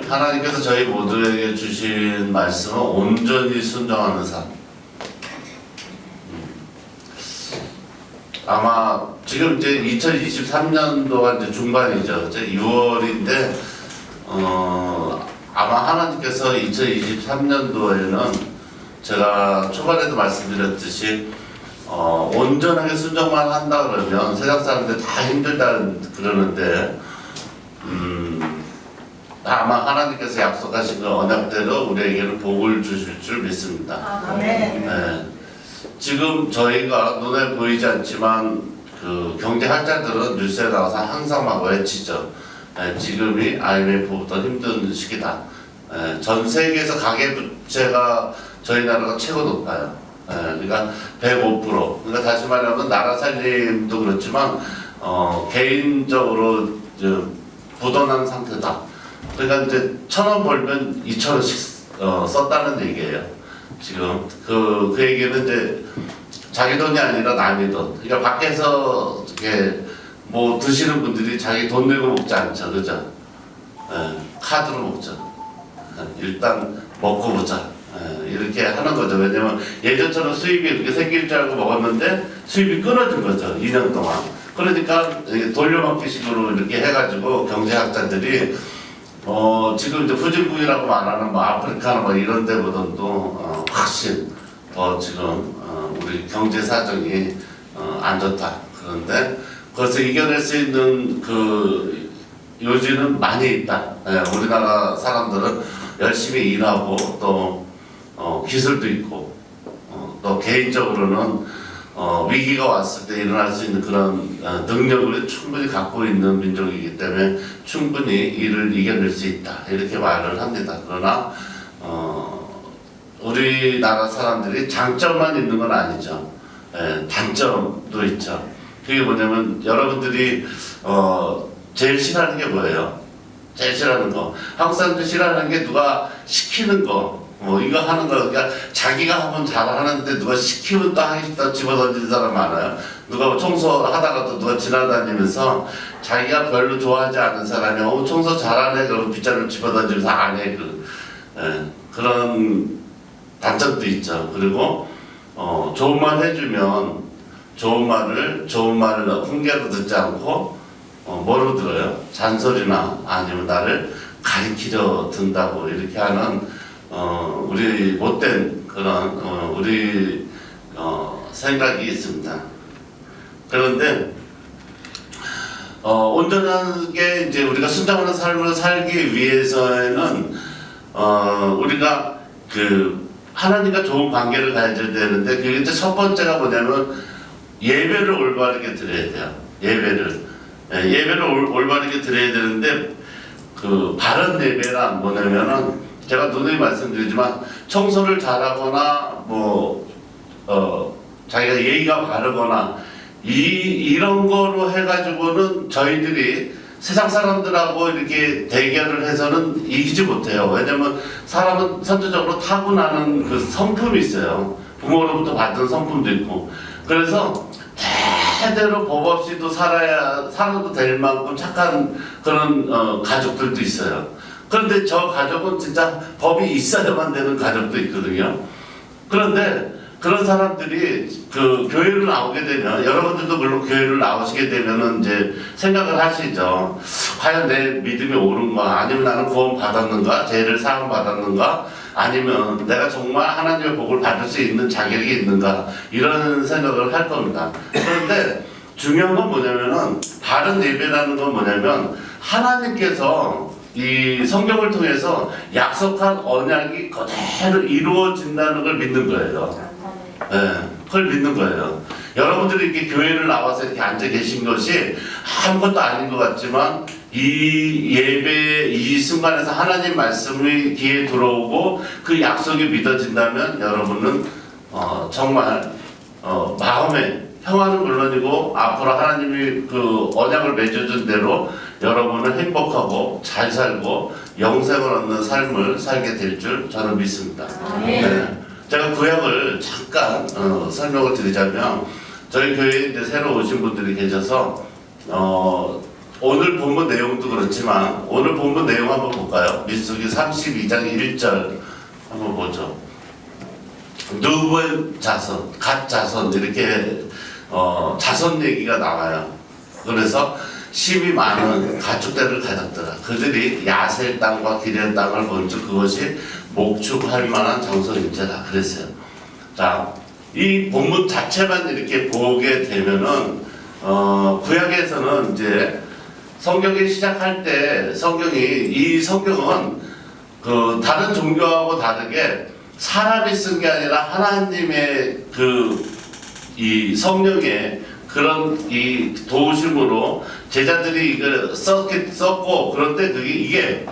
하나님께서 저희 모두에게 주신 말씀은 온전히 순종하는 삶. 아마 지금 이제 2023년도가 이제 중반이죠. 이제 6월인데 아마 하나님께서 2023년도에는 제가 초반에도 말씀드렸듯이 온전하게 순종만 한다 그러면 세상 사람들 다 힘들다 그러는데 아마 하나님께서 약속하신 그 언약대로 우리에게는 복을 주실 줄 믿습니다. 네. 지금 저희가 눈에 보이지 않지만 그 경제학자들은 뉴스에 나와서 항상 막 외치죠. 지금이 IMF보다 힘든 시기다. 전 세계에서 가계부채가 저희 나라가 최고 높아요. 그러니까 105%. 그러니까 다시 말하면 나라 살림도 그렇지만 개인적으로 부도난 상태다. 그러니까 이제 1,000원 벌면 2,000원씩 썼다는 얘기예요. 지금 그 얘기는 이제 자기 돈이 아니라 남의 돈. 그러니까 밖에서 이렇게 뭐 드시는 분들이 자기 돈 내고 먹지 않죠, 그죠? 카드로 먹죠. 일단 먹고 보자. 이렇게 하는 거죠. 왜냐면 예전처럼 수입이 이렇게 생길 줄 알고 먹었는데 수입이 끊어진 거죠. 2년 동안. 그러니까 돌려막기식으로 이렇게 해가지고 경제학자들이 지금 이제 후진국이라고 말하는 뭐 아프리카나 뭐 이런 데보다도 훨씬 더 지금 우리 경제 사정이 안 좋다. 그런데 그것을 이겨낼 수 있는 그 요지는 많이 있다. 우리나라 사람들은 열심히 일하고 또 기술도 있고 또 개인적으로는 위기가 왔을 때 일어날 수 있는 그런 능력을 충분히 갖고 있는 민족이기 때문에 충분히 이를 이겨낼 수 있다 이렇게 말을 합니다. 그러나 우리나라 사람들이 장점만 있는 건 아니죠. 단점도 있죠. 그게 뭐냐면 여러분들이 제일 싫어하는 게 뭐예요? 제일 싫어하는 거. 한국 사람들이 싫어하는 게 누가 시키는 거. 이거 하는 거, 그러니까 자기가 하면 잘하는데 누가 시키면 또 하기 싫다 집어던지는 사람 많아요. 누가 청소하다가도 누가 지나다니면서 자기가 별로 좋아하지 않은 사람이 청소 잘하네 그러면 빗자루를 집어던지면서 안 해. 그런 단점도 있죠. 그리고 좋은 말 해주면 좋은 말을 훈계로 듣지 않고 뭐로 들어요? 잔소리나 아니면 나를 가리키려 든다고 이렇게 하는 우리 못된 그런 우리 생각이 있습니다. 그런데 온전하게 이제 우리가 순종하는 삶을 살기 위해서는 우리가 그 하나님과 좋은 관계를 가져야 되는데 그게 이제 첫 번째가 뭐냐면 예배를 올바르게 드려야 돼요. 예배를 올바르게 드려야 되는데 그 바른 예배란 뭐냐면은 제가 누누이 말씀드리지만 청소를 잘하거나 자기가 예의가 바르거나 이런 거로 해가지고는 저희들이 세상 사람들하고 이렇게 대결을 해서는 이기지 못해요. 왜냐면 사람은 선천적으로 타고나는 그 성품이 있어요. 부모로부터 받은 성품도 있고. 그래서 대대로 법 없이도 살아도 될 만큼 착한 그런 가족들도 있어요. 그런데 저 가족은 진짜 법이 있어야만 되는 가족도 있거든요. 그런데 그런 사람들이 그 교회를 나오게 되면 여러분들도 물론 교회를 나오시게 되면은 이제 생각을 하시죠. 과연 내 믿음이 옳은가? 아니면 나는 구원 받았는가? 죄를 사함 받았는가? 아니면 내가 정말 하나님의 복을 받을 수 있는 자격이 있는가? 이런 생각을 할 겁니다. 그런데 중요한 건 뭐냐면은 바른 예배라는 건 뭐냐면 하나님께서 이 성경을 통해서 약속한 언약이 그대로 이루어진다는 걸 믿는 거예요. 그걸 믿는 거예요. 여러분들이 이렇게 교회를 나와서 이렇게 앉아 계신 것이 아무것도 아닌 것 같지만 이 예배 이 순간에서 하나님 말씀이 귀에 들어오고 그 약속이 믿어진다면 여러분은 정말 마음에 평화는 물론이고 앞으로 하나님이 그 언약을 맺어준 대로 여러분은 행복하고 잘 살고 영생을 얻는 삶을 살게 될 줄 저는 믿습니다. 제가 구약을 잠깐 설명을 드리자면 저희 교회에 이제 새로 오신 분들이 계셔서 오늘 본문 내용도 그렇지만 오늘 본문 내용 한번 볼까요? 민수기 32장 1절 한번 보죠. 누구의 자손, 갓 자손 이렇게 자손 얘기가 나와요. 그래서 심이 많은 가축대를 가졌더라. 그들이 야셀 땅과 기럇 땅을 본즉 그것이 목축할 만한 장소인지라 그랬어요. 자, 이 본문 자체만 이렇게 보게 되면은 구약에서는 이제 성경이 시작할 때 이 성경은 그 다른 종교하고 다르게 사람이 쓴 게 아니라 하나님의 이 성령의 그런 이 도우심으로 제자들이 이걸 썼고 그런데 이게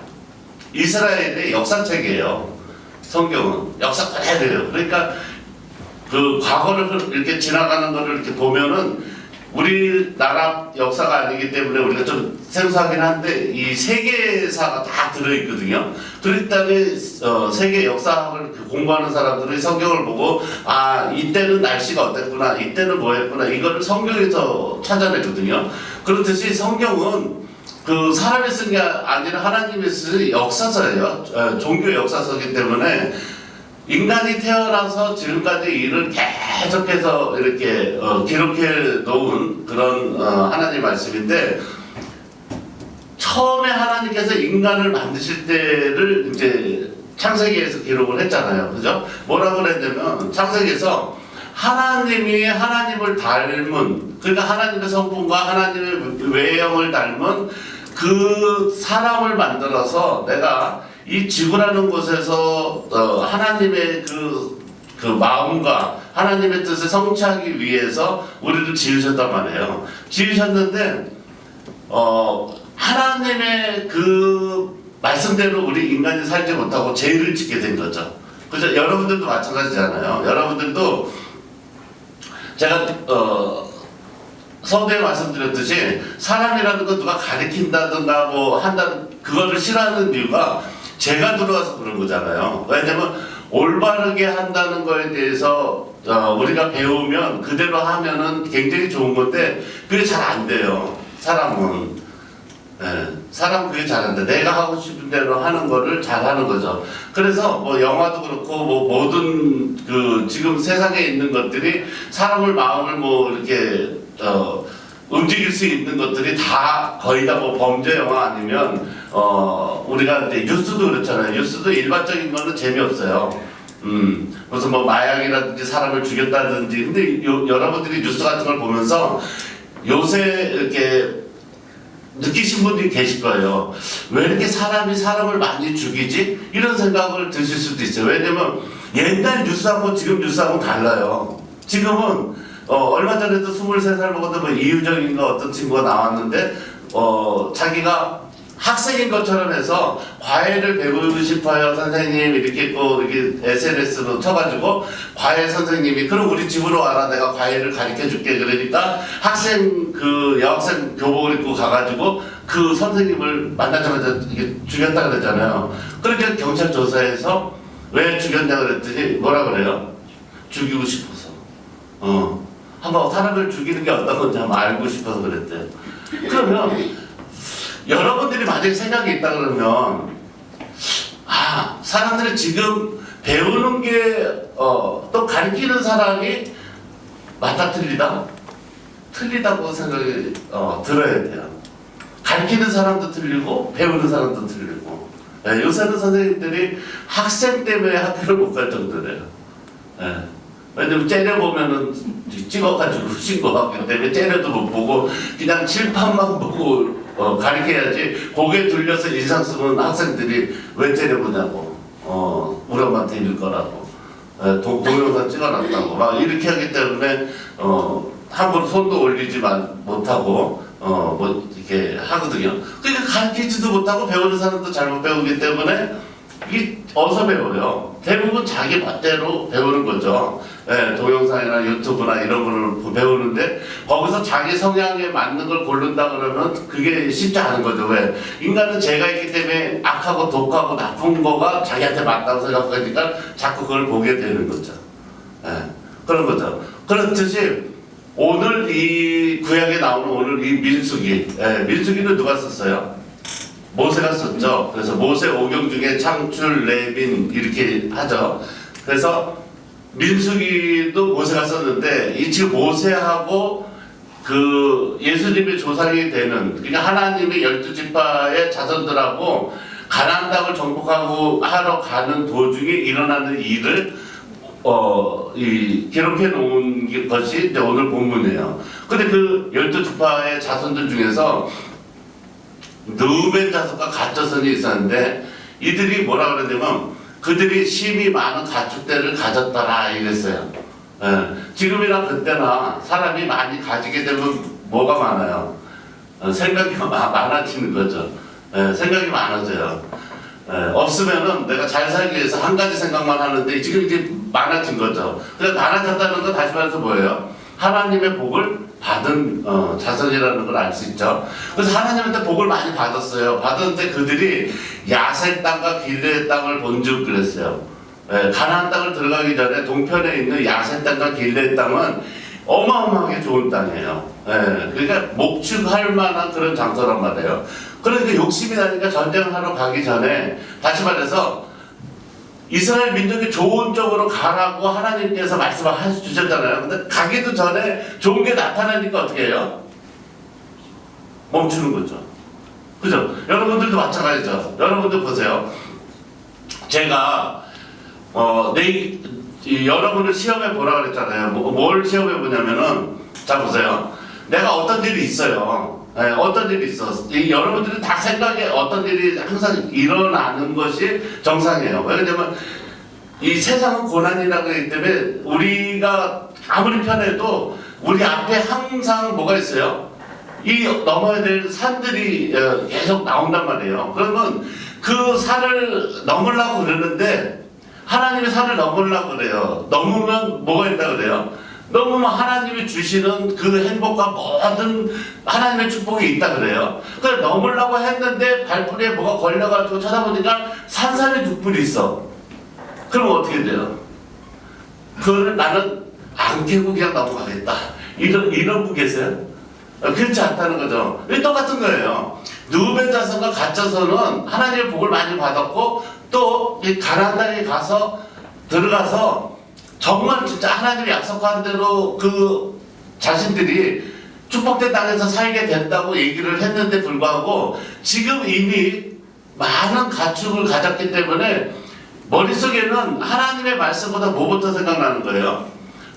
이스라엘의 역사책이에요. 성경은 역사 그대로예요. 그러니까 그 과거를 이렇게 지나가는 거를 이렇게 보면은 우리나라 역사가 아니기 때문에 우리가 좀 생소하긴 한데 이 세계사가 다 들어있거든요. 그렇기 때문에 세계 역사학을 공부하는 사람들이 성경을 보고 이때는 날씨가 어땠구나, 이때는 뭐했구나 이거를 성경에서 찾아내거든요. 그렇듯이 성경은 그 사람이 쓴 게 아니라 하나님이 쓴 역사서예요. 종교 역사서이기 때문에 인간이 태어나서 지금까지 일을 계속해서 이렇게 기록해 놓은 그런 하나님 말씀인데, 처음에 하나님께서 인간을 만드실 때를 이제 창세기에서 기록을 했잖아요. 그죠? 뭐라고 그랬냐면 창세기에서 하나님이 하나님을 닮은, 그러니까 하나님의 성품과 하나님의 외형을 닮은 그 사람을 만들어서 내가 이 지구라는 곳에서 하나님의 그 마음과 하나님의 뜻을 성취하기 위해서 우리를 지으셨단 말이에요. 지으셨는데 하나님의 그 말씀대로 우리 인간이 살지 못하고 죄를 짓게 된 거죠. 그죠? 여러분들도 마찬가지잖아요. 여러분들도 제가 서두에 말씀드렸듯이 사람이라는 건 누가 가리킨다든가 뭐 한다는 그거를 싫어하는 이유가 죄가 들어와서 그런 거잖아요. 왜냐면 올바르게 한다는 거에 대해서 우리가 배우면 그대로 하면은 굉장히 좋은 건데 그게 잘 안 돼요. 사람은. 사람 그게 잘 안 돼. 내가 하고 싶은 대로 하는 거를 잘 하는 거죠. 그래서 뭐 영화도 그렇고 뭐 모든 그 지금 세상에 있는 것들이 사람을 마음을 뭐 이렇게 움직일 수 있는 것들이 다 거의 다 뭐 범죄 영화 아니면 우리가 이제 뉴스도 그렇잖아요. 뉴스도 일반적인 거는 재미없어요. 무슨 뭐 마약이라든지 사람을 죽였다든지. 근데 여러분들이 뉴스 같은 걸 보면서 요새 이렇게 느끼신 분들이 계실 거예요. 왜 이렇게 사람이 사람을 많이 죽이지? 이런 생각을 드실 수도 있어요. 왜냐면 옛날 뉴스하고 지금 뉴스하고 달라요. 지금은 얼마 전에도 23살 먹었던 뭐 이유정인가 어떤 친구가 나왔는데 자기가 학생인 것처럼 해서 과외를 배우고 싶어요 선생님 이렇게 이렇게 SNS로 쳐가지고 과외 선생님이 그럼 우리 집으로 와라 내가 과외를 가르쳐 줄게 그러니까 여학생 교복을 입고 가가지고 그 선생님을 만나자마자 이게 죽였다 그랬잖아요. 그러니까 경찰 조사에서 왜 죽였냐 그랬더니 뭐라 그래요? 죽이고 싶어서. 한번 사람을 죽이는 게 어떤 건지 한번 알고 싶어서 그랬대요. 그러면 여러분들이 만약에 생각이 있다 그러면 사람들이 지금 배우는 게 또 가르치는 사람이 맞다 틀리다? 틀리다고 생각이 들어야 돼요. 가르치는 사람도 틀리고 배우는 사람도 틀리고. 요새는 선생님들이 학생 때문에 학교를 못 갈 정도래요. 왜냐면 째려보면은 찍어가지고 신고하기 때문에 째려도 못 보고 그냥 칠판만 보고 가르쳐야지. 고개 돌려서 인상 쓰는 학생들이 왜 째려보냐고. 우리 엄마한테 이럴 거라고. 동영상 찍어놨다고. 막 이렇게 하기 때문에 함부로 손도 올리지 못하고 뭐 이렇게 하거든요. 그러니까 가르치지도 못하고 배우는 사람도 잘못 배우기 때문에 이게 어디서 배워요? 대부분 자기 멋대로 배우는 거죠. 동영상이나 유튜브나 이런 거를 배우는데 거기서 자기 성향에 맞는 걸 고른다 그러면 그게 쉽지 않은 거죠. 왜? 인간은 죄가 있기 때문에 악하고 독하고 나쁜 거가 자기한테 맞다고 생각하니까 자꾸 그걸 보게 되는 거죠. 그런 거죠. 그렇듯이 오늘 이 구약에 나오는 오늘 이 민수기, 민수기는 누가 썼어요? 모세가 썼죠. 그래서 모세 오경 중에 창출, 레빈 이렇게 하죠. 그래서 민수기도 모세가 썼는데 이 지금 모세하고 그 예수님의 조상이 되는, 그러니까 하나님의 12지파의 자손들하고 가나안 땅을 정복하고 하러 가는 도중에 일어나는 일을 기록해 놓은 것이 이제 오늘 본문이에요. 근데 그 12지파의 자손들 중에서 르우벤 자손과 갓 자손이 있었는데 이들이 뭐라 그러냐면 그들이 심히 많은 가축대를 가졌더라 이랬어요. 지금이나 그때나 사람이 많이 가지게 되면 뭐가 많아요? 생각이 많아지는 거죠. 생각이 많아져요. 없으면은 내가 잘 살기 위해서 한 가지 생각만 하는데 지금 이제 많아진 거죠. 그러니까 많아졌다는 건 다시 말해서 뭐예요? 하나님의 복을 받은 자손이라는 걸 알 수 있죠. 그래서 하나님한테 복을 많이 받았어요. 받았는데 그들이 야색 땅과 길르의 땅을 본즉 그랬어요. 가나안 땅을 들어가기 전에 동편에 있는 야색 땅과 길르의 땅은 어마어마하게 좋은 땅이에요. 그러니까 목축할 만한 그런 장소란 말이에요. 그러니까 욕심이 나니까 전쟁을 하러 가기 전에 다시 말해서 이스라엘 민족이 좋은 쪽으로 가라고 하나님께서 말씀을 주셨잖아요. 근데 가기도 전에 좋은 게 나타나니까 어떻게 해요? 멈추는 거죠. 그죠? 여러분들도 마찬가지죠. 여러분들 보세요. 제가 여러분을 시험해 보라 그랬잖아요. 뭘 시험해 보냐면은 자 보세요. 내가 어떤 일이 있어요. 어떤 일이 있어. 여러분들이 다 생각에 어떤 일이 항상 일어나는 것이 정상이에요. 왜냐면 이 세상은 고난이라고 하기 때문에 우리가 아무리 편해도 우리 앞에 항상 뭐가 있어요? 이 넘어야 될 산들이 계속 나온단 말이에요. 그러면 그 산을 넘으려고 그러는데 하나님이 산을 넘으려고 그래요. 넘으면 뭐가 있다 그래요? 넘으면 하나님이 주시는 그 행복과 모든 하나님의 축복이 있다 그래요. 그래서 넘으려고 했는데 발뿌리에 뭐가 걸려가지고 쳐다보니까 산산이 두 뿔이 있어. 그럼 어떻게 돼요? 그거를 나는 안 깨고 그냥 넘어가겠다. 이런 분 계세요? 그렇지 않다는 거죠. 똑같은 거예요. 르우벤 자손과 갓 자손은 하나님의 복을 많이 받았고 또 이 가나안 땅에 들어가서 정말 진짜 하나님이 약속한 대로 그 자신들이 축복된 땅에서 살게 된다고 얘기를 했는데 불구하고 지금 이미 많은 가축을 가졌기 때문에 머릿속에는 하나님의 말씀보다 뭐부터 생각나는 거예요?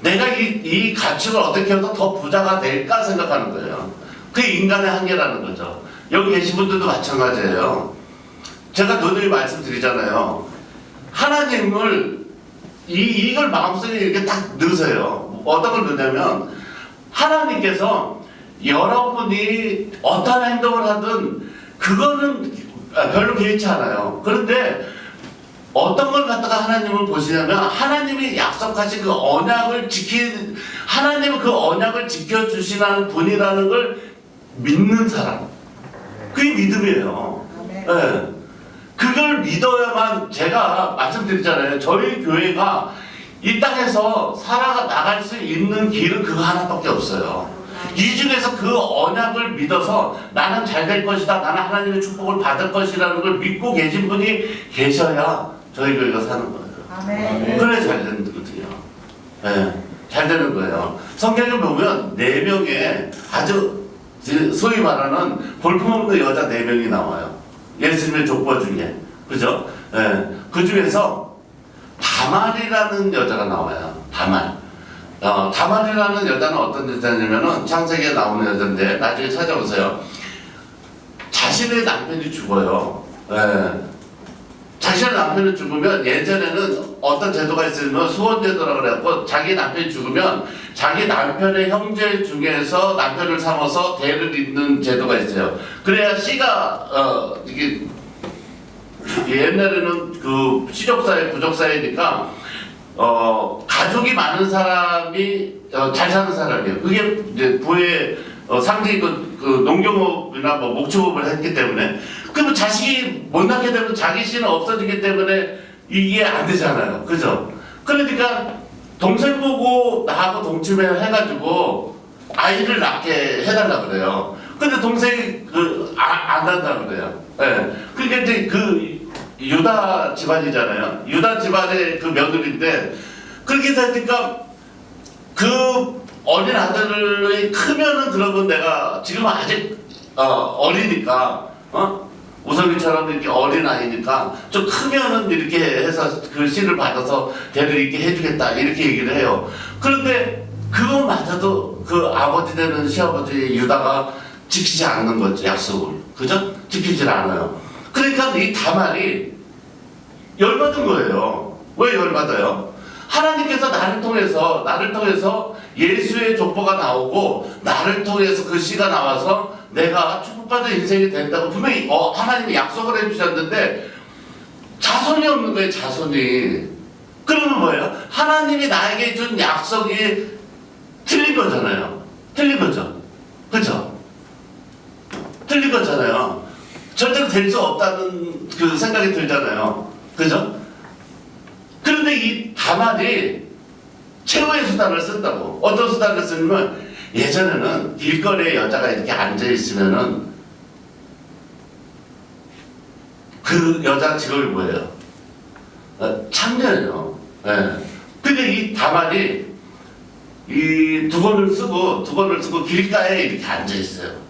내가 이 가축을 어떻게 해서 더 부자가 될까 생각하는 거예요. 그게 인간의 한계라는 거죠. 여기 계신 분들도 마찬가지예요. 제가 누누이 말씀드리잖아요. 하나님을 이걸 마음속에 이렇게 딱 넣으세요. 어떤 걸 넣냐면 하나님께서 여러분이 어떤 행동을 하든 그거는 별로 개의치 않아요. 그런데 어떤 걸 갖다가 하나님을 보시냐면 하나님이 약속하신 그 언약을 하나님은 그 언약을 지켜주시는 분이라는 걸 믿는 사람. 그게 믿음이에요. 네. 그걸 믿어야만, 제가 말씀드리잖아요. 저희 교회가 이 땅에서 살아나갈 수 있는 길은 그거 하나밖에 없어요. 이 중에서 그 언약을 믿어서 나는 잘 될 것이다, 나는 하나님의 축복을 받을 것이라는 걸 믿고 계신 분이 계셔야 저희 교회가 사는 거예요. 아멘. 그래 잘 되는 거거든요. 네, 잘 되는 거예요. 성경에 보면 4명의 아주 소위 말하는 볼품없는 여자 4명이 나와요. 예수님의 족보 중에. 그죠? 네. 그 중에서 다말이라는 여자가 나와요. 다말. 다말이라는 여자는 어떤 여자냐면은 창세기에 나오는 여자인데 나중에 찾아보세요. 자신의 남편이 죽어요. 네. 자신의 남편이 죽으면 예전에는 어떤 제도가 있으면 수혼제도라고 그래갖고 자기 남편이 죽으면 자기 남편의 형제 중에서 남편을 삼아서 대를 잇는 제도가 있어요. 그래야 씨가 이게 옛날에는 그 시족사회 부족사회니까 가족이 많은 사람이 잘 사는 사람이에요. 그게 이제 부의 상징이 그 농경업이나 뭐 목축업을 했기 때문에 그러면 자식이 못 낳게 되면 자기 씨는 없어지기 때문에 이게 안 되잖아요. 그죠? 그러니까 동생 보고 나하고 동침해 해가지고 아이를 낳게 해달라 그래요. 근데 동생이 안 난다 그래요. 예. 그러니까 이제 그 유다 집안이잖아요. 유다 집안의 그 며느리인데 그렇게 되니까 그 어린 아들이 크면은 그러면 내가 지금 아직 어리니까 우성이처럼 이렇게 어린 아이니까 좀 크면은 이렇게 해서 그 씨를 받아서 대를 잇게 해주겠다 이렇게 얘기를 해요. 그런데 그거마저도 그 아버지 되는 시아버지 유다가 지키지 않는 거죠. 약속을. 그죠? 지키질 않아요. 그러니까 이 다말이 열받은 거예요. 왜 열받아요? 하나님께서 나를 통해서 예수의 족보가 나오고 나를 통해서 그 씨가 나와서 내가 축복받은 인생이 된다고 분명히 하나님이 약속을 해주셨는데 자손이 없는 거예요. 자손이. 그러면 뭐예요? 하나님이 나에게 준 약속이 틀린 거잖아요. 틀린 거죠. 그죠? 틀린 거잖아요. 절대로 될 수 없다는 그 생각이 들잖아요. 그죠? 그런데 이 다말이 최후의 수단을 쓴다고. 어떤 수단을 쓰냐면 예전에는 길거리에 여자가 이렇게 앉아있으면은 그 여자 직업이 뭐예요? 창녀예요. 예. 근데 이 다말이 이 두건을 쓰고 길가에 이렇게 앉아있어요.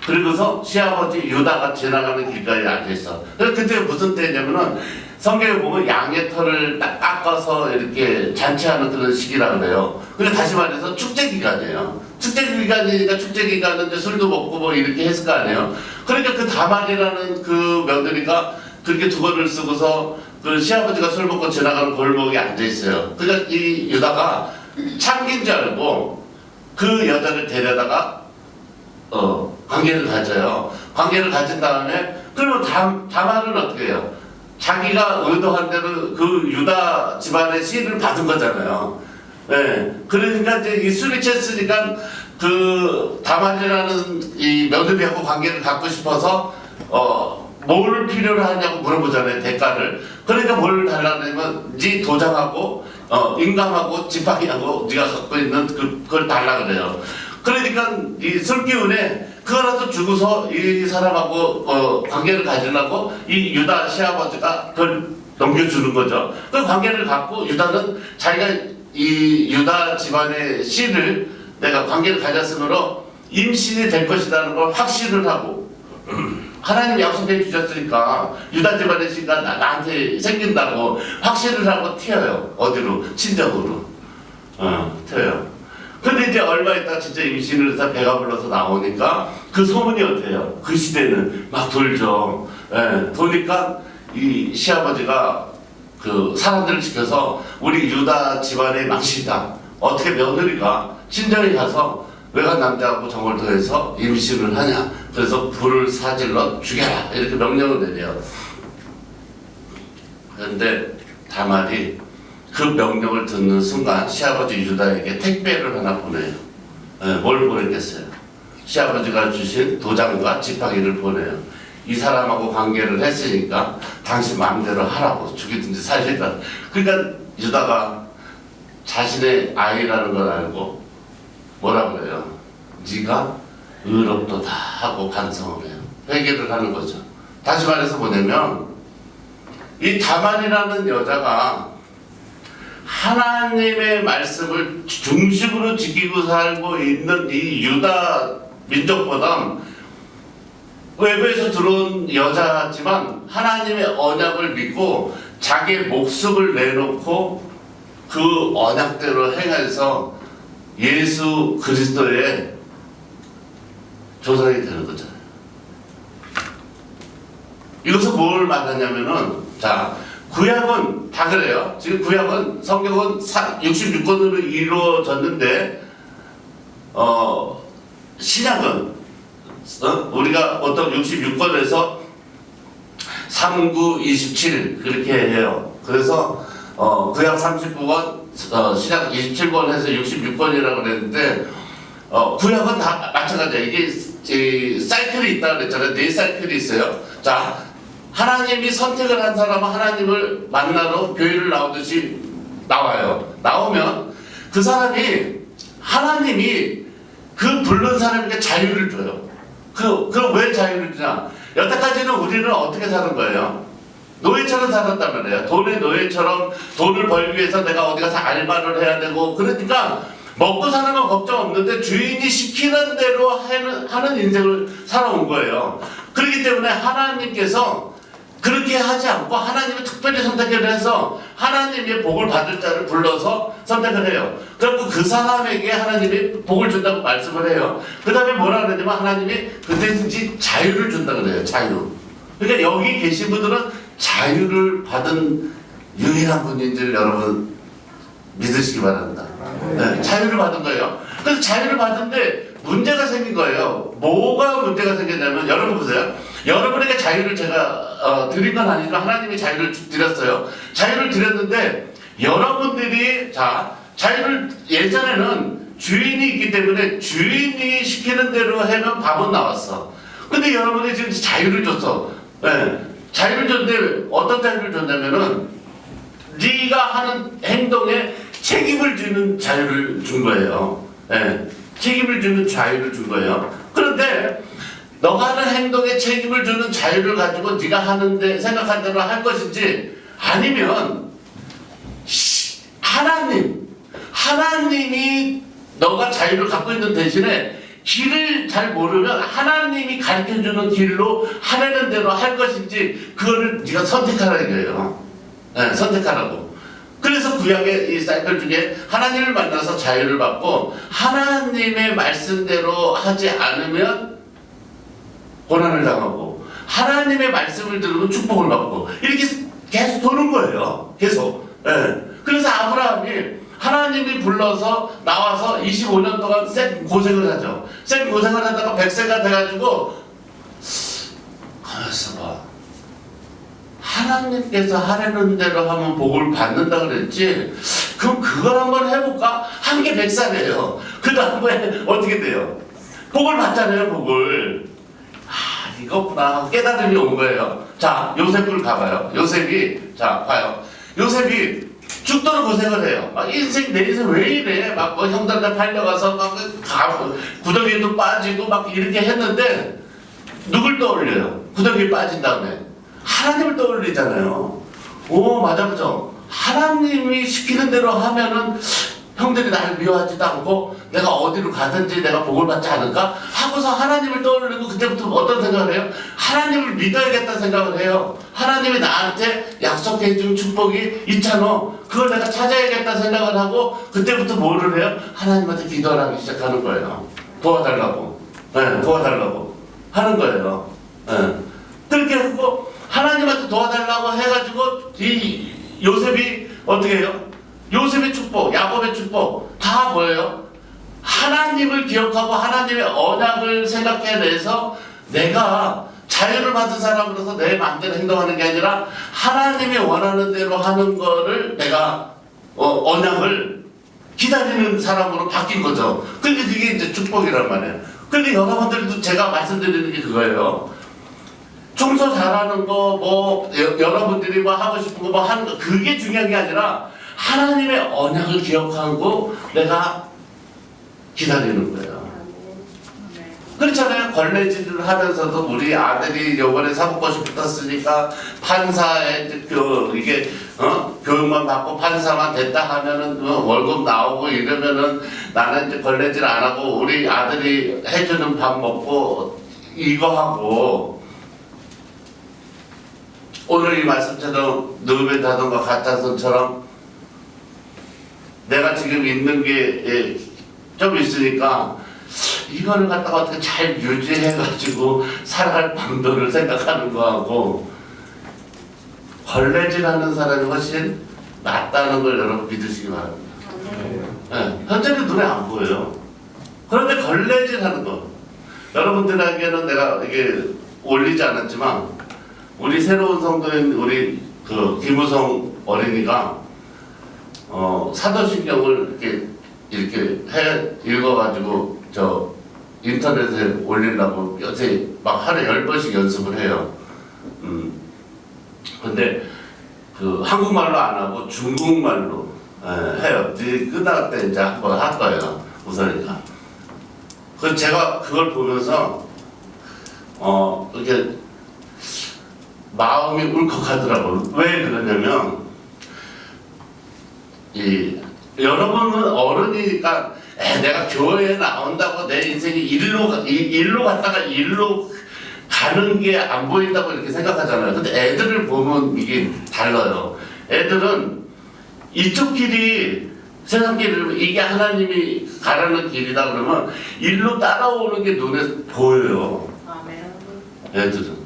그리고서 시아버지 유다가 지나가는 길가에 앉아있어. 그래서 그때 무슨 때냐면은 성경에 보면 양의 털을 딱 깎아서 이렇게 잔치하는 그런 시기라 그래요. 근데 다시 말해서 축제 기간이에요. 축제 기간이니까 축제 기간은 이제 술도 먹고 뭐 이렇게 했을 거 아니에요. 그러니까 그 다말이라는 그 며느리가 그렇게 두건을 쓰고서 그 시아버지가 술 먹고 지나가는 골목에 앉아있어요. 그러니까 이 유다가 참긴 줄 알고 그 여자를 데려다가 관계를 가져요. 관계를 가진 다음에 그러면 다말은 어떻게 해요? 자기가 의도한 대로 그 유다 집안의 씨를 받은 거잖아요. 네. 그러니까 이제 이 술이 챘으니까 그 다말이라는 이 며느리하고 관계를 갖고 싶어서 뭘 필요로 하냐고 물어보잖아요. 대가를. 그러니까 뭘 달라냐면 네 도장하고 인감하고 지팡이하고 네가 갖고 있는 그걸 달라 그래요. 그러니까 이 술기운에 그거라도 주고서 이 사람하고 관계를 가지려고 이 유다 시아버지가 그걸 넘겨주는 거죠. 그 관계를 갖고 유다는 자기가 이 유다 집안의 씨를 내가 관계를 가졌으므로 임신이 될 것이라는 걸 확신을 하고 하나님 약속해 주셨으니까 유다 집안의 씨가 나한테 생긴다고 확신을 하고 튀어요. 어디로? 친정으로. 튀어요. 근데 이제 얼마 있다 진짜 임신을 해서 배가 불러서 나오니까 그 소문이 어때요? 그 시대는 막 돌죠. 예, 도니까 이 시아버지가 그 사람들을 시켜서 우리 유다 집안의 망신이다. 어떻게 며느리가 친정에 가서 외간 남자하고 정을 더해서 임신을 하냐. 그래서 불을 사질러 죽여라. 이렇게 명령을 내려요. 그런데 다말이 그 명령을 듣는 순간 시아버지 유다에게 택배를 하나 보내요. 뭘 보냈겠어요? 시아버지가 주신 도장과 지팡이를 보내요. 이 사람하고 관계를 했으니까 당신 마음대로 하라고. 죽이든지 살리든지. 그러니까 유다가 자신의 아이라는 걸 알고 뭐라 그래요? 네가 의롭도다 하고 반성을 해요. 회개를 하는 거죠. 다시 말해서 뭐냐면 이 다말이라는 여자가 하나님의 말씀을 중심으로 지키고 살고 있는 이 유다 민족보다 외부에서 들어온 여자지만 하나님의 언약을 믿고 자기의 목숨을 내놓고 그 언약대로 행해서 예수 그리스도의 조상이 되는 거잖아요. 이것은 뭘 말하냐면은 자 구약은 다 그래요. 지금 구약은 성경은 66권으로 이루어졌는데 신약은 우리가 어떤 66권에서 39, 27 그렇게 해요. 그래서 구약 39권, 신약 27권 해서 66권이라고 그랬는데 구약은 다 마찬가지야. 이게 사이클이 있다고 그랬잖아요. 4사이클이 있어요. 자, 하나님이 선택을 한 사람은 하나님을 만나러 교회를 나오듯이 나와요. 나오면 그 사람이 하나님이 그 부른 사람에게 자유를 줘요. 그 왜 자유를 주냐? 여태까지는 우리는 어떻게 사는 거예요? 노예처럼 살았단 말이에요. 돈의 노예처럼 돈을 벌기 위해서 내가 어디 가서 알바를 해야 되고, 그러니까 먹고 사는 건 걱정 없는데 주인이 시키는 대로 하는 인생을 살아온 거예요. 그렇기 때문에 하나님께서 그렇게 하지 않고 하나님이 특별히 선택을 해서 하나님의 복을 받을 자를 불러서 선택을 해요. 그리고 그 사람에게 하나님이 복을 준다고 말씀을 해요. 그 다음에 뭐라 그러냐면 하나님이 그때든지 자유를 준다 그래요. 자유. 그러니까 여기 계신 분들은 자유를 받은 유일한 분인 줄 여러분 믿으시기 바랍니다. 네, 자유를 받은 거예요. 그래서 자유를 받은데 문제가 생긴 거예요. 뭐가 문제가 생겼냐면 여러분 보세요. 여러분에게 자유를 제가 드린 건 아니지만 하나님이 자유를 드렸어요. 자유를 드렸는데 여러분들이 자유를 예전에는 주인이 있기 때문에 주인이 시키는 대로 하면 밥은 나왔어. 근데 여러분이 지금 자유를 줬어. 네, 자유를 줬는데 어떤 자유를 줬냐면은 네가 하는 행동에 책임을 지는 자유를 준 거예요. 네, 책임을 주는 자유를 준 거예요. 그런데 너가 하는 행동에 책임을 주는 자유를 가지고 네가 하는데 생각한 대로 할 것인지 아니면 하나님이 너가 자유를 갖고 있는 대신에 길을 잘 모르면 하나님이 가르쳐주는 길로 하려는 대로 할 것인지 그거를 네가 선택하라는 거예요. 네, 선택하라고. 그래서 구약의 이 사이클 중에 하나님을 만나서 자유를 받고 하나님의 말씀대로 하지 않으면 고난을 당하고 하나님의 말씀을 들으면 축복을 받고 이렇게 계속 도는 거예요. 계속. 네. 그래서 아브라함이 하나님이 불러서 나와서 25년 동안 생 고생을 하죠. 생 고생을 하다가 100세가 돼가지고 가만있어 봐. 하나님께서 하려는 대로 하면 복을 받는다 그랬지. 그럼 그걸 한번 해볼까? 한 게 100살이에요. 그 다음에 어떻게 돼요? 복을 받잖아요. 복을. 이것구나 깨달음이 온 거예요. 자, 요셉을 가봐요. 요셉이 봐요. 요셉이 죽도록 고생을 해요. 인생 내 인생 왜 이래? 막 형들한테 팔려가서 막 구덩이에도 빠지고 막 이렇게 했는데 누굴 떠올려요? 구덩이에 빠진 다음에 하나님을 떠올리잖아요. 오, 맞아, 그죠? 하나님이 시키는 대로 하면은 형들이 나를 미워하지도 않고 내가 어디로 가든지 내가 복을 받지 않을까? 하고서 하나님을 떠올리고 그때부터 어떤 생각을 해요? 하나님을 믿어야겠다 생각을 해요. 하나님이 나한테 약속해 준 축복이 있잖아. 그걸 내가 찾아야겠다 생각을 하고 그때부터 뭐를 해요? 하나님한테 기도를 하기 시작하는 거예요. 도와달라고. 네, 도와달라고 하는 거예요. 네. 그렇게 하고 하나님한테 도와달라고 해가지고 이 요셉이 어떻게 해요? 요셉의 축복, 야곱의 축복 다 뭐예요? 하나님을 기억하고 하나님의 언약을 생각해내서 내가 자유를 받은 사람으로서 내 마음대로 행동하는 게 아니라 하나님이 원하는 대로 하는 거를 내가 언약을 기다리는 사람으로 바뀐 거죠. 그러니까 그게 이제 축복이란 말이에요. 그러니까 여러분들도 제가 말씀드리는 게 그거예요. 청소 잘하는 거, 뭐 여러분들이 뭐 하고 싶은 거 뭐 하는 거 그게 중요한 게 아니라 하나님의 언약을 기억하고 내가 기다리는 거예요. 그렇잖아요. 걸레질을 하면서도 우리 아들이 요번에 사법고시 붙었으니까 판사에 이게 교육만 받고 판사만 됐다 하면은 월급 나오고 이러면은 나는 이제 걸레질 안 하고 우리 아들이 해주는 밥 먹고 이거 하고 오늘 이 말씀처럼 느베다던가 가짜선처럼 내가 지금 있는 게 좀 있으니까 이거를 갖다가 어떻게 잘 유지해가지고 살아갈 방도를 생각하는 거하고 걸레질하는 사람이 훨씬 낫다는 걸 여러분 믿으시기 바랍니다. 네, 현재는 눈에 안 보여요. 그런데 걸레질하는 거 여러분들에게는 내가 이게 올리지 않았지만 우리 새로운 성도인 우리 그 김우성 어린이가 사도신경을 이렇게 읽어가지고 저 인터넷에 올리려고 요새 막 하루에 10번씩 연습을 해요. 근데 그 한국말로 안 하고 중국말로 해요. 끝날 때 이제 한번 할 거예요. 우선이가. 그 제가 그걸 보면서 이렇게 마음이 울컥하더라고요. 왜 그러냐면 여러분은 어른이니까 내가 교회에 나온다고 내 인생이 일로 갔다가 일로 가는 게 안 보인다고 이렇게 생각하잖아요. 근데 애들을 보면 이게 달라요. 애들은 이쪽 길이 세상 길이면 이게 하나님이 가라는 길이다 그러면 일로 따라오는 게 눈에 보여요. 애들은.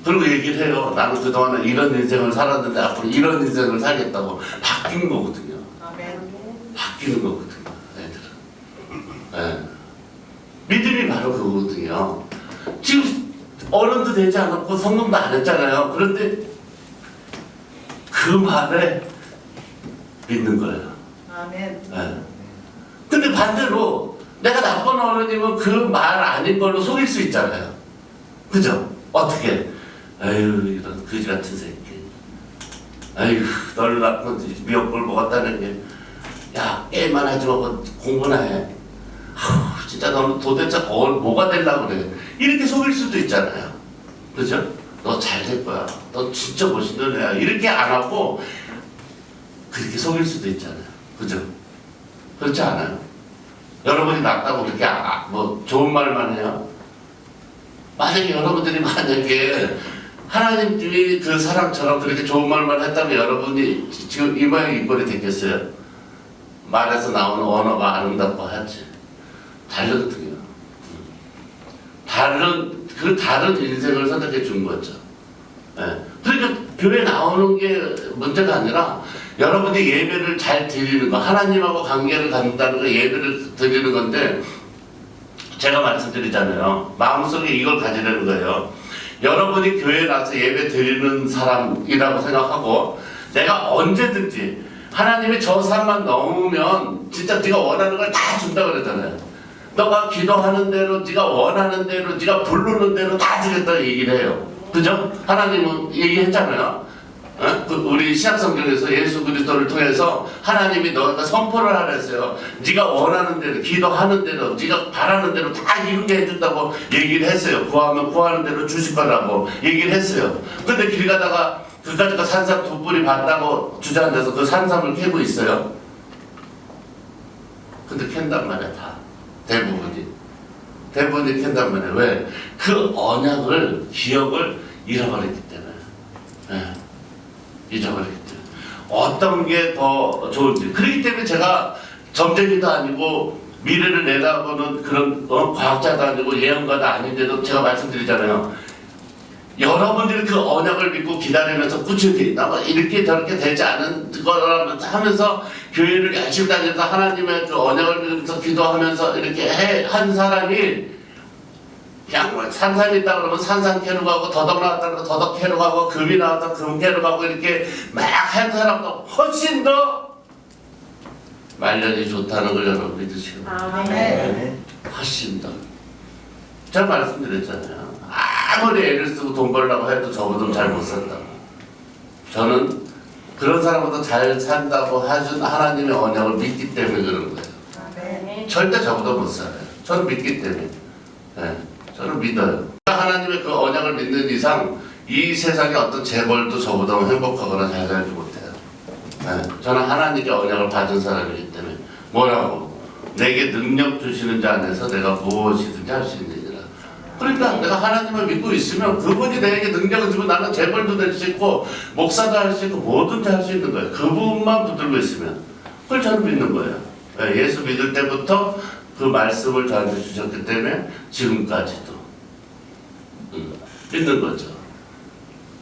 그리고 얘기를 해요. 나는 그동안에 이런 인생을 살았는데 앞으로 이런 인생을 살겠다고 바뀐 거거든요. 바뀌는 거거든요. 애들은. 믿음이 바로 그거거든요. 지금 어른도 되지 않았고 성공도 안 했잖아요. 그런데 그 말에 믿는 거예요. 근데 반대로 내가 나쁜 어른이면 그 말 아닌 걸로 속일 수 있잖아요. 그죠? 어떻게? 아유 이런 거지 같은 새끼. 아유 널 낳고 미역국을 먹었다는 게 야 게임만 하지 말고 공부나 해. 아우 진짜 너는 도대체 뭐가 되려고 그래. 이렇게 속일 수도 있잖아요. 그죠? 너 잘 될 거야. 너 진짜 멋있는 애야. 이렇게 안 하고 그렇게 속일 수도 있잖아요. 그죠? 그렇지 않아요? 여러분이 낫다고 그렇게 뭐 좋은 말만 해요? 만약에 여러분들이 하나님이 그 사람처럼 그렇게 좋은 말만 했다면 여러분이 지금 이 모양 이 꼴이 됐겠어요? 말에서 나오는 언어가 아름답고 하지. 다르거든요. 다른 인생을 선택해 준 거죠. 그러니까 교회 나오는 게 문제가 아니라 여러분이 예배를 잘 드리는 거, 하나님하고 관계를 갖는다는 거, 예배를 드리는 건데 제가 말씀드리잖아요. 마음속에 이걸 가지려는 거예요. 여러분이 교회에 나서 예배 드리는 사람이라고 생각하고 내가 언제든지 하나님이 저 산만 넘으면 진짜 네가 원하는 걸 다 준다 그러잖아요. 너가 기도하는 대로, 네가 원하는 대로, 네가 부르는 대로 다 주겠다고 얘기를 해요. 그죠? 하나님은 얘기했잖아요. 우리 신약성경에서 예수 그리스도를 통해서 하나님이 너가 선포를 하라 했어요. 네가 원하는 대로, 기도하는 대로, 네가 바라는 대로 다 이루게 해준다고 얘기를 했어요. 구하면 구하는 대로 주실 거라고 얘기를 했어요. 근데 길 가다가 그까짓거 산삼 2뿌리 받다고 주저앉아서 그 산삼을 캐고 있어요. 근데 캔단 말이야 다. 대부분이 캔단 말이야. 왜? 그 언약을, 기억을 잃어버렸기 때문에. 잊어버렸기 때문에. 어떤 게 더 좋은지. 그렇기 때문에 제가 점쟁이도 아니고 미래를 내다보는 그런 과학자도 아니고 예언가도 아닌데도 제가 말씀드리잖아요. 여러분들이 그 언약을 믿고 기다리면서 꾸준히 이렇게 저렇게 되지 않은 거라면 하면서 교회를 열심히 다니면서 하나님의 그 언약을 믿으면서 기도하면서 이렇게 한 사람이 그냥 산삼이 있다 그러면 산삼 캐러 가고 더덕 나왔다 그러면 더덕 캐러 가고 금이 나왔다 금 캐러 가고 이렇게 막 한 사람보다 훨씬 더 말년이 좋다는 걸 여러분 믿으시고 훨씬 더 제가 말씀드렸잖아요. 아무리 애를 쓰고 돈 벌려고 해도 저보다 잘 못 산다. 저는 그런 사람보다 잘 산다고 하신 하나님의 언약을 믿기 때문에 그런 거예요. 절대 저보다 못 살아요. 저는 믿기 때문에. 저는 믿어요. 하나님의 그 언약을 믿는 이상 이 세상의 어떤 재벌도 저보다 행복하거나 잘 살지 못해요. 저는 하나님의 언약을 받은 사람이기 때문에 뭐라고? 내게 능력 주시는 자 안에서 내가 무엇이든지 할 수 있는 그러니까 내가 하나님을 믿고 있으면 그분이 내게 능력을 주면 나는 재벌도 될 수 있고 목사도 할 수 있고 뭐든지 할 수 있는 거예요. 그분만 붙들고 있으면 그걸 저는 믿는 거예요. 예수 믿을 때부터 그 말씀을 저한테 주셨기 때문에 지금까지도 믿는 거죠.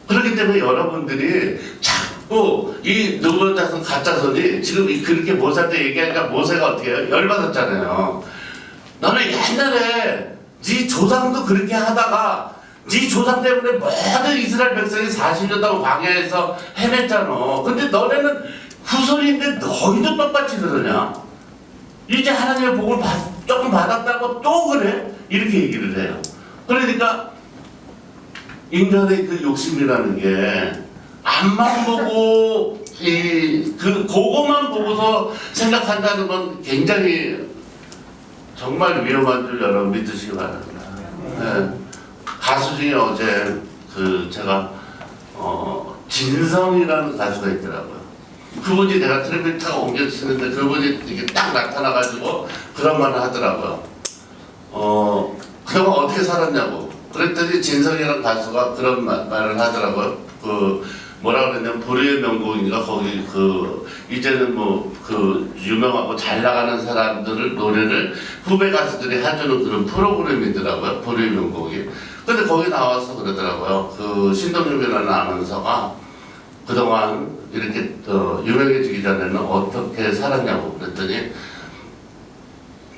그렇기 때문에 여러분들이 자꾸 이 누구 자손 가짜손이 지금 그렇게 모세한테 얘기하니까 모세가 어떻게 해요? 열받았잖아요. 너는 옛날에 네 조상도 그렇게 하다가 네 조상 때문에 모든 이스라엘 백성이 40년 동안 광야에서 헤맸잖아. 근데 너네는 후손인데 너희도 똑같이 그러냐? 이제 하나님의 복을 조금 받았다고 또 그래? 이렇게 얘기를 해요. 그러니까 인간의 그 욕심이라는 게 앞만 보고 그거만 보고서 생각한다는 건 굉장히 정말 위험한 줄 여러분 믿으시기 바랍니다. 네. 가수 중에 어제 제가 진성이라는 가수가 있더라고요. 그분이 내가 텔레비전 타고 옮겨주시는데 그분이 이렇게 딱 나타나가지고 그런 말을 하더라고요. 그동안 어떻게 살았냐고. 그랬더니 진성이라는 가수가 그런 말을 하더라고요. 뭐라 그랬냐면 불의의 명곡인가 거기 이제는 유명하고 잘 나가는 사람들을 노래를 후배 가수들이 해주는 그런 프로그램이더라고요. 불의의 명곡이. 근데 거기 나와서 그러더라고요. 신동엽이라는 아나운서가 그동안 이렇게 유명해지기 전에는 어떻게 살았냐고 그랬더니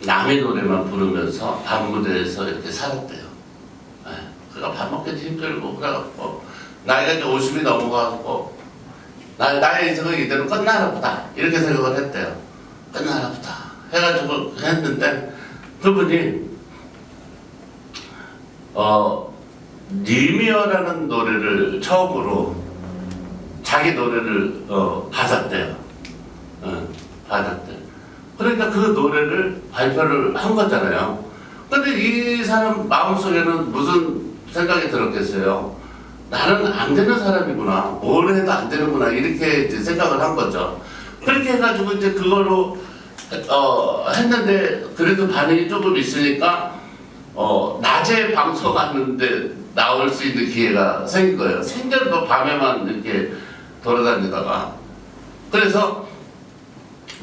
남의 노래만 부르면서 밤무대에서 이렇게 살았대요. 네. 그가 밥 먹기도 힘들고 그래갖고 나이가 이제 50이 넘어가고 나의 인생은 이대로 끝나나 보다 이렇게 생각을 했대요. 끝나나 보다 해가지고 했는데 그분이 님이여라는 노래를 처음으로 자기 노래를 받았대요. 받았대. 그러니까 그 노래를 발표를 한 거잖아요. 근데 이 사람 마음속에는 무슨 생각이 들었겠어요? 나는 안 되는 사람이구나. 뭘 해도 안 되는구나. 이렇게 이제 생각을 한 거죠. 그렇게 해가지고 이제 그거로 했는데 그래도 반응이 조금 있으니까 낮에 방송하는데 나올 수 있는 기회가 생긴 거예요. 생전도 밤에만 이렇게 돌아다니다가. 그래서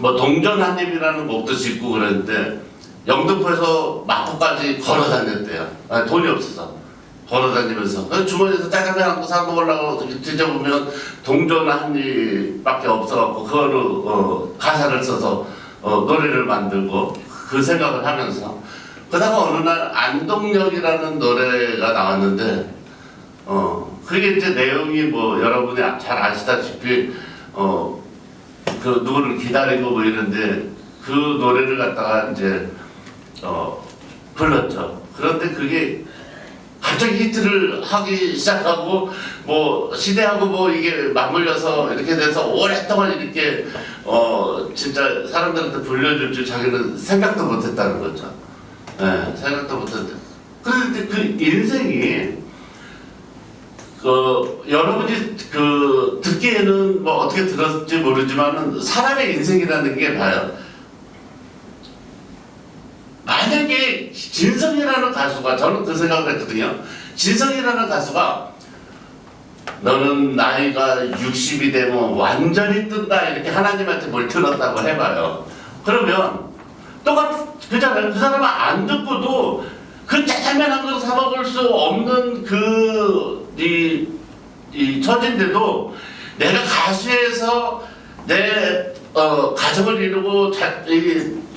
동전한입이라는 곡도 짓고 그랬는데 영등포에서 마포까지 걸어 다녔대요. 돈이 없어서 걸어 다니면서 주머니에서 짜장면 한 거 사 먹으려고 뒤져보면 동전한입밖에 없어갖고 그거로 가사를 써서 노래를 만들고 그 생각을 하면서 그러다가 어느 날 안동역이라는 노래가 나왔는데 그게 이제 내용이 여러분이 잘 아시다시피 누구를 기다리고 이런데 그 노래를 갖다가 이제 불렀죠. 그런데 그게 갑자기 히트를 하기 시작하고 시대하고 이게 맞물려서 이렇게 돼서 오랫동안 이렇게 진짜 사람들한테 불려줄 줄 자기는 생각도 못했다는 거죠. 네, 생각도 못했는데 그런데 그 인생이 여러분이 듣기에는 어떻게 들었을지 모르지만은 사람의 인생이라는 게 봐요. 만약에 진성이라는 가수가 저는 그 생각을 했거든요. 진성이라는 가수가 너는 나이가 60이 되면 완전히 뜬다 이렇게 하나님한테 뭘 들었다고 해봐요. 그러면 그잖아요. 그 사람은 안 듣고도 그 짜장면 한 그릇 사 먹을 수 없는 이 처진데도 내가 가수에서 내 가정을 이루고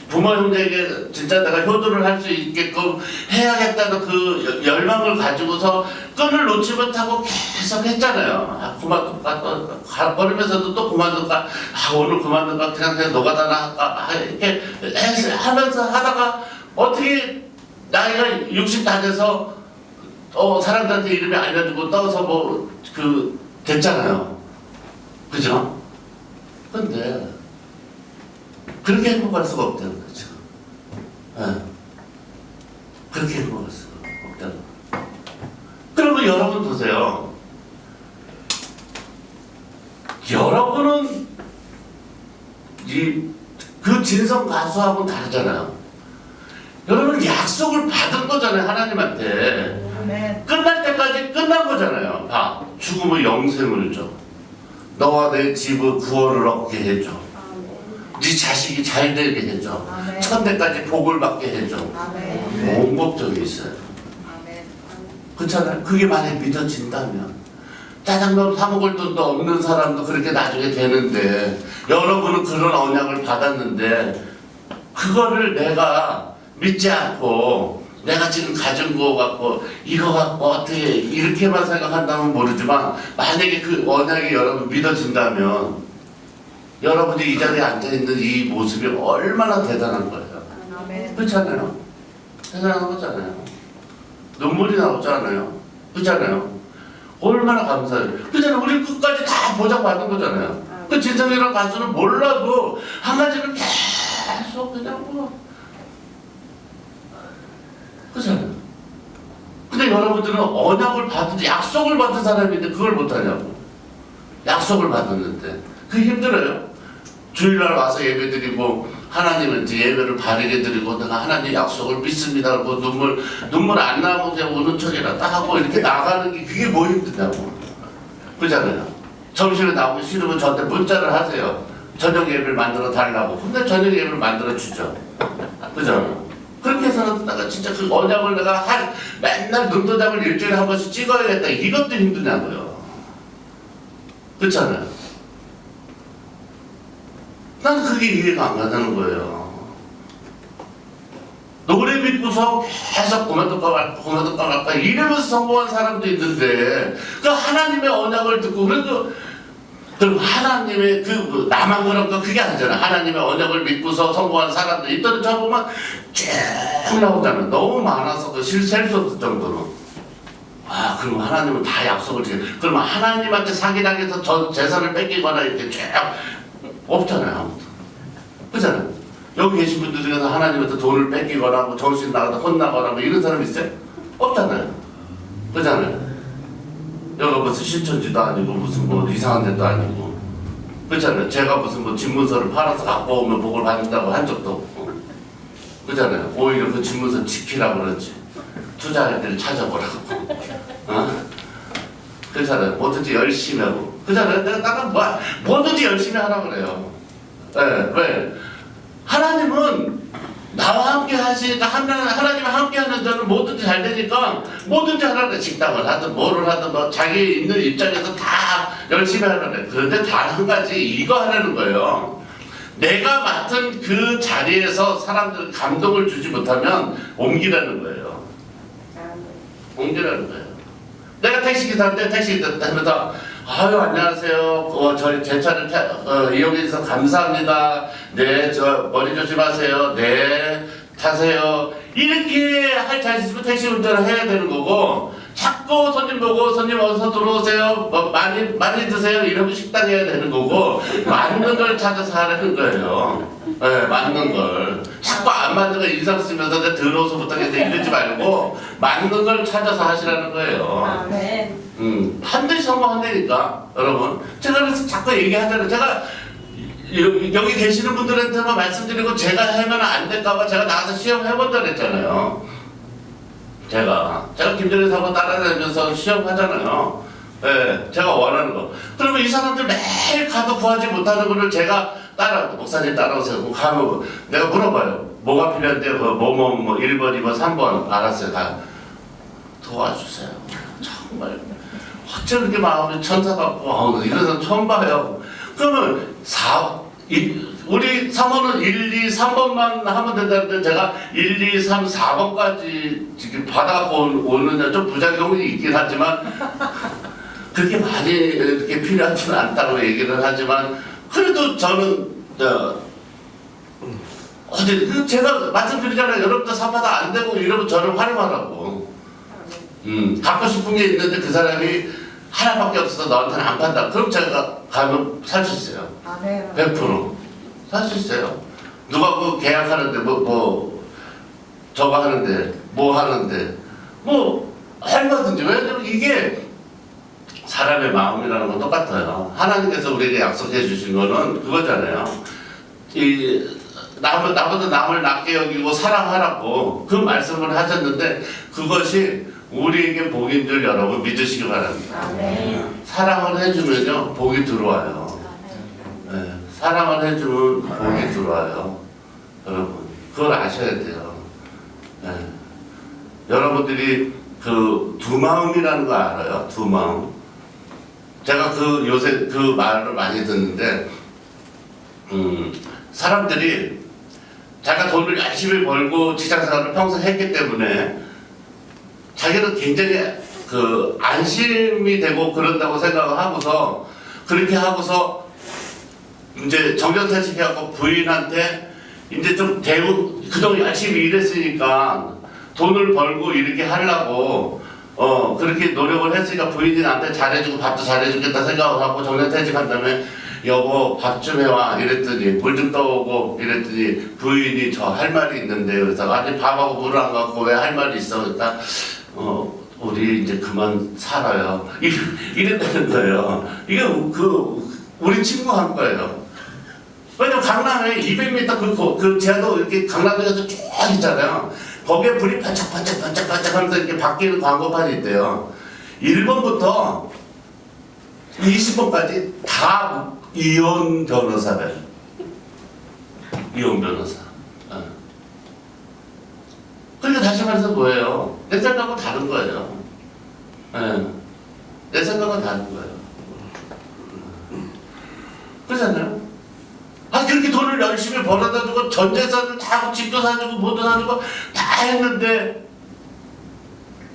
부모 형제에게 진짜 내가 효도를 할 수 있게끔 해야겠다는 그 열망을 가지고서 끈을 놓지 못하고 계속 했잖아요. 그만둘까 버리면서도 또 그만둘까 오늘 그만둘까 그냥 노가다나 할까 이렇게 하면서 하다가 어떻게 나이가 60 다 돼서 사람들한테 이름이 알려주고 떠서 됐잖아요. 그죠? 근데 그렇게 행복할 수가 없다는 거죠. 네. 그렇게 행복할 수가 없다는 거죠. 그러면 여러분 보세요. 여러분은 그 진성 가수하고는 다르잖아요. 여러분 약속을 받은 거잖아요. 하나님한테. 끝날 때까지 끝난 거잖아요. 죽음의 영생을 줘. 너와 내 집의 구원을 얻게 해줘. 네 자식이 잘 되게 해줘. 천대까지 복을 받게 해줘. 온 걱정이 있어요. 그렇잖아요. 그게 만약에 믿어진다면 짜장면 사 먹을 돈도 없는 사람도 그렇게 나중에 되는데 여러분은 그런 언약을 받았는데 그거를 내가 믿지 않고 내가 지금 가진 거 갖고 이거 갖고 어떻게 이렇게만 생각한다면 모르지만 만약에 그 언약이 여러분 믿어진다면 여러분이 이 자리에 앉아있는 이 모습이 얼마나 대단한 거예요. 그렇잖아요. 대단한 거잖아요. 눈물이 나오잖아요. 그렇잖아요. 얼마나 감사해요. 그잖아요. 우리 끝까지 다 보장받은 거잖아요. 그 진성이라는 가수는 몰라도 한 가지를 계속 그냥 그렇잖아요. 근데 여러분들은 언약을 받은, 약속을 받은 사람인데 그걸 못하냐고. 약속을 받았는데. 그게 힘들어요. 주일날 와서 예배드리고, 하나님은 이제 예배를 바르게 드리고, 내가 하나님 약속을 믿습니다. 하고 눈물 안 나오면 그냥 우는 척이라도 하고 이렇게 나가는 게 그게 뭐 힘드냐고. 그렇잖아요. 점심에 나오기 싫으면 저한테 문자를 하세요. 저녁 예배를 만들어 달라고. 근데 저녁 예배를 만들어 주죠. 그죠? 그렇게 해서는 내가 진짜 그 언약을 내가 맨날 눈도장을 일주일에 한 번씩 찍어야겠다. 이것도 힘드냐고요. 그렇잖아요. 난 그게 이해가 안 가는 거예요. 노래 믿고서 계속 고만두까 말까 이러면서 성공한 사람도 있는데 그 하나님의 언약을 듣고 그럼 하나님의 그 나만 그런 거 그게 아니잖아. 하나님의 언약을 믿고서 성공한 사람들 있던 저 보면 쭉 나오잖아. 너무 많아서 셀 수 없을 정도로. 아, 그럼 하나님은 다 약속을 그러면 하나님한테 사기당해서 저 재산을 뺏기거나 이렇게 쭉 없잖아요. 아무튼. 그잖아요. 여기 계신 분들 중에서 하나님한테 돈을 뺏기거나 뭐 정신 나가다 혼나거나 뭐 이런 사람 있어요? 없잖아요. 그잖아요. 여기가 무슨 신천지도 아니고 무슨 뭐 이상한 데도 아니고. 그렇잖아요. 제가 무슨 뭐 집문서를 팔아서 갖고 오면 복을 받는다고 한 적도 없고. 그렇잖아요. 오히려 그 집문서 지키라고 그러지. 투자할 때를 찾아보라고. 어? 그렇잖아요. 뭐든지 열심히 하고. 그렇잖아요. 내가 뭐든지 열심히 하라고 그래요. 네, 왜? 하나님은 나와 함께 하시니까 하나님과 함께 하는 자는 뭐든지 잘 되니까 뭐든지 하라래. 식당을 하든 뭐를 하든 뭐 자기 있는 입장에서 다 열심히 하라래. 그런데 단 한 가지 이거 하라는 거예요. 내가 맡은 그 자리에서 사람들은 감동을 주지 못하면 옮기라는 거예요. 옮기라는 거예요. 내가 택시기사인데 택시기사 하면서 아유 안녕하세요. 저희 제 차를 이용해 주셔서 감사합니다. 네, 저 머리 조심하세요. 네, 타세요. 이렇게 할 자신 있으면 택시 운전을 해야 되는 거고 자꾸 손님 보고 손님 어서 들어오세요. 뭐 많이 드세요. 이러면 식당 해야 되는 거고 맞는 걸 찾아서 하라는 거예요. 네, 맞는 걸. 자꾸 안 맞는 거 인상 쓰면서 내 들어오서부터 이러지 말고 맞는 걸 찾아서 하시라는 거예요. 아, 네. 반드시 성공한다니까 여러분. 제가 그래서 자꾸 얘기하잖아요. 제가 여기 계시는 분들한테만 말씀드리고 제가 하면 안 될까봐 제가 나가서 시험 해본다 그랬잖아요. 제가 김정일 사고 따라다니면서 시험 하잖아요. 예, 제가 원하는 거. 그러면 이 사람들 매일 가도 구하지 못하는 거를 제가 목사님 따라오세요. 그럼 가면 내가 물어봐요. 뭐가 필요한데 뭐 1번, 2번, 3번 알았어요. 가 도와주세요. 정말 어쩜 이렇게 마음이 천사 같고 이런 사람 처음 봐요. 그러면 우리 사모는 1, 2, 3번만 하면 된다는데 제가 1, 2, 3, 4번까지 지금 받아갖고 오느냐 좀 부작용이 있긴 하지만 그렇게 많이 이렇게 필요하지는 않다고 얘기를 하지만 그래도 저는 제가 말씀드리잖아요. 여러분들 사파다 안 되고 이러면 저를 활용하라고. 갖고 싶은 게 있는데 그 사람이 하나밖에 없어서 너한테는 안 판다. 그럼 제가 가면 살 수 있어요. 아, 네. 100% 살 수 있어요. 누가 그 계약하는데 저거 하는데 뭐 하는데 뭐 얼마든지. 왜냐면 이게 사람의 마음이라는 건 똑같아요. 하나님께서 우리에게 약속해 주신 거는 그거잖아요. 나보다 남을 낮게 여기고 사랑하라고 그 말씀을 하셨는데 그것이 우리에게 복인 줄 여러분 믿으시기 바랍니다. 아, 네. 사랑을 해주면요 복이 들어와요. 네, 사랑을 해주면 복이 들어와요. 여러분 그걸 아셔야 돼요. 네. 여러분들이 그 두 마음이라는 거 알아요? 두 마음. 제가 요새 그 말을 많이 듣는데 사람들이 자기가 돈을 열심히 벌고 직장생활을 평생 했기 때문에 자기는 굉장히 안심이 되고 그런다고 생각을 하고서 그렇게 하고서 이제 정년퇴직해갖고 부인한테 이제 좀 그동안 열심히 일했으니까 돈을 벌고 이렇게 하려고 그렇게 노력을 했으니까 부인이 나한테 잘해주고 밥도 잘해주겠다 생각을 하고 정년퇴직한 다음에 여보 밥 좀 해와 이랬더니 물 좀 떠오고 이랬더니 부인이 저 할 말이 있는데 그래서 아니 밥하고 물을 안 갖고 왜 할 말이 있어 그러니까 우리 이제 그만 살아요 이랬다는 거예요. 이게 우리 친구 한 거예요. 왜냐면 강남에 200m 그 제도 이렇게 강남에서 쭉 있잖아요. 거기에 불이 반짝반짝 하면서 이렇게 바뀌는 광고판이 있대요. 1번부터 20번까지 다 이혼 변호사래요. 이혼 변호사. 그러니까 다시 말해서 뭐예요? 내 생각하고 다른 거예요. 내 생각은 다른 거예요. 그렇잖아요? 그렇게 돈을 열심히 벌어다 주고 전 재산을 다 하고 집도 사주고 뭐도 사주고 다 했는데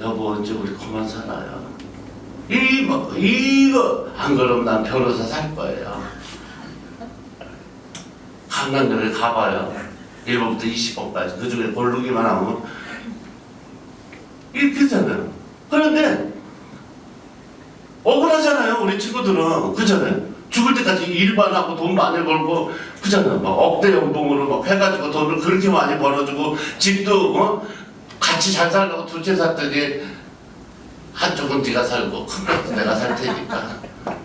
여보 이제 우리 그만 살아요. 이거 안 그러면 난 변호사 살 거예요. 강남역에 가봐요. 1번부터 20번까지 그 중에 고르기만 하면 이렇게잖아요. 그런데 억울하잖아요. 우리 친구들은 그잖아요. 죽을 때까지 일만 하고 돈 많이 벌고 그잖아요. 막 억대 연봉으로 막 해가지고 돈을 그렇게 많이 벌어주고 집도 같이 잘 살려고 두 채 샀더니 한쪽은 네가 살고 큰 것도 내가 살 테니까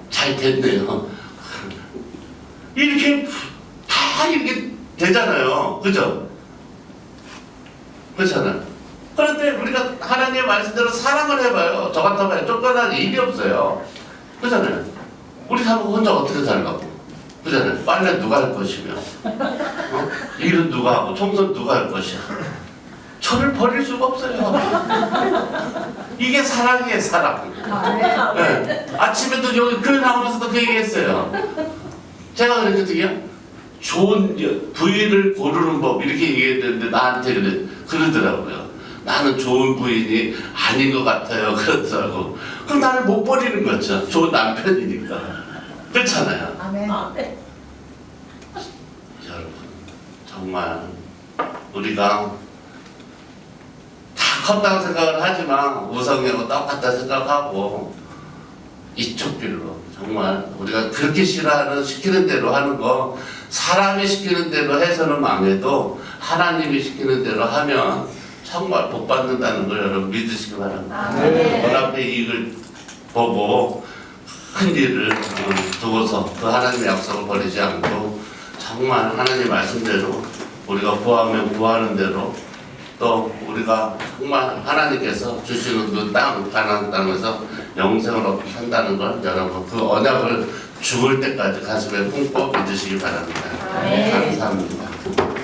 잘 됐네요. 이렇게 다 이렇게 되잖아요. 그죠? 그렇잖아요. 그런데 우리가 하나님의 말씀대로 사랑을 해봐요. 저 같으면 쫓겨날 일이 없어요. 그렇잖아요. 우리 사람 혼자 어떻게 살라고? 그잖아요. 빨래 누가 할 것이며, 일은 누가 하고, 청소는 누가 할 것이야. 저를 버릴 수가 없어요. 이게 사랑이에요, 사랑. 네. 아침에도 여기 교회 나오면서도 그 얘기했어요. 제가 그랬거든요. 좋은 부인을 고르는 법 이렇게 얘기했는데 나한테 그러더라고요. 나는 좋은 부인이 아닌 것 같아요. 그러더라고. 그럼 나를 못 버리는 거죠. 좋은 남편이니까. 그렇잖아요. 아멘. 여러분, 정말 우리가 다 컸다고 생각을 하지만 우성이하고 똑같다 생각하고 이쪽 길로 정말 우리가 그렇게 싫어하는 시키는 대로 하는 거 사람이 시키는 대로 해서는 망해도 하나님이 시키는 대로 하면 정말 복 받는다는 걸 여러분 믿으시기 바랍니다. 눈앞의 이익을 보고 큰 일을 두고서 그 하나님의 약속을 버리지 않고 정말 하나님 말씀대로 우리가 구하면 구하는 대로 또 우리가 정말 하나님께서 주시는 그 땅, 가나안 땅에서 영생을 얻고 산다는 걸 여러분 그 언약을 죽을 때까지 가슴에 품고 믿으시기 바랍니다. 감사합니다.